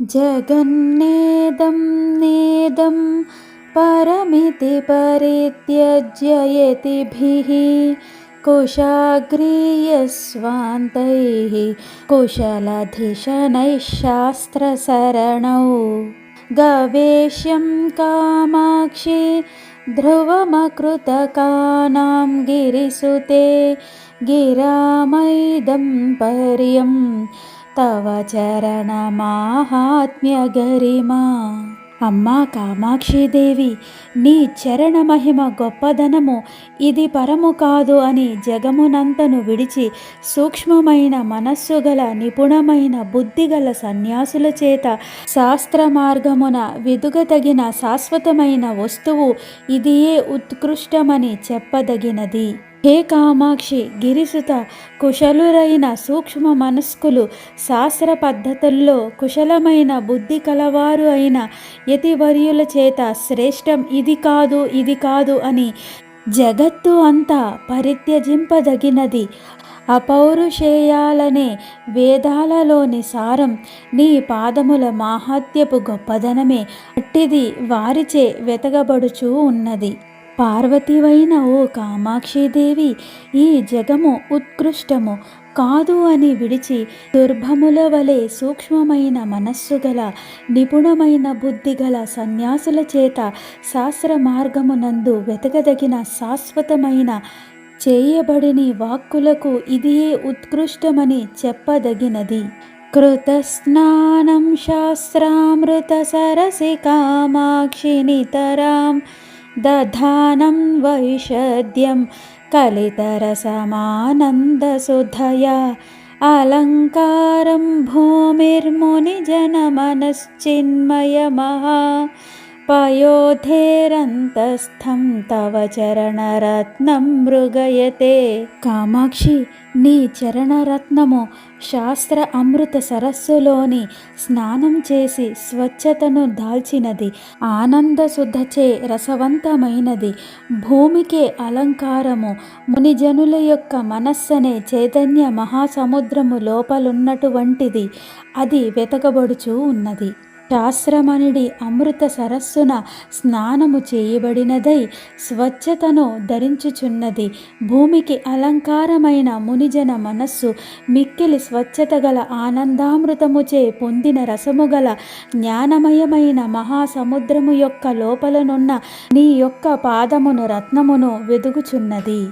జగన్నేదం నేదం పరమితి పరిత్యజ్య యతిభిః కుశాగ్రీయస్వాంతైః కుశలధిషణైః శాస్త్రసరణౌ గవేష్యం కామాక్షి ధ్రువమకృతకానాం గిరిసుతే గిరామైదం పర్యం తవ చరణమాహాత్మ్య గరిమా. అమ్మా కామాక్షిదేవి, నీ చరణ మహిమ గొప్పదనము ఇది పరము కాదు అని జగమునంతను విడిచి సూక్ష్మమైన మనస్సు గల నిపుణమైన బుద్ధిగల సన్యాసుల చేత శాస్త్ర మార్గమున వెదుగతగిన శాశ్వతమైన వస్తువు ఇదియే ఉత్కృష్టమని చెప్పదగినది. హే కామాక్షి, గిరిసుత, కుశలురైన సూక్ష్మ మనస్కులు శాస్త్ర పద్ధతుల్లో కుశలమైన బుద్ధి కలవారు అయిన యతివర్యుల చేత శ్రేష్టం ఇది కాదు ఇది కాదు అని జగత్తు అంతా పరిత్యజింపదగినది అపౌరుషేయాలనే వేదాలలోని సారం నీ పాదముల మాహాత్యపు గొప్పదనమే అట్టిది వారిచే వెతకబడుచూ ఉన్నది. పార్వతివైన ఓ కామాక్షిదేవి, ఈ జగము ఉత్కృష్టము కాదు అని విడిచి దుర్భముల వలె సూక్ష్మమైన మనస్సు గల నిపుణమైన బుద్ధి గల సన్యాసుల చేత శాస్త్ర మార్గమునందు వెతకదగిన శాశ్వతమైన చేయబడిని వాక్కులకు ఇదియే ఉత్కృష్టమని చెప్పదగినది. కృతస్నానం శాస్త్రామృత సరసి కామాక్షి నితరాం దధానం వైషద్యం కలితరసమానందసుధయా అలంకారం భూమిర్మునిజనమనశ్చిన్మయమహా పయోధేరంతస్థం తవ చరణరత్నం మృగయతే. కామాక్షి, నీ చరణరత్నము శాస్త్ర అమృత సరస్సులోని స్నానం చేసి స్వచ్ఛతను దాల్చినది, ఆనందశుద్ధచే రసవంతమైనది, భూమికే అలంకారము, మునిజనుల యొక్క మనస్సనే చైతన్య మహాసముద్రము లోపలున్నటువంటిది, అది వెతకబడుచూ ఉన్నది. శాస్త్రమణిడి అమృత సరస్సున స్నానము చేయబడినదై స్వచ్ఛతను ధరించుచున్నది. భూమికి అలంకారమైన మునిజన మనస్సు మిక్కిలి స్వచ్ఛత గల ఆనందామృతముచే పొందిన రసము గల జ్ఞానమయమైన మహాసముద్రము యొక్క లోపలనున్న నీ యొక్క పాదమును రత్నమును వెదుగుచున్నది.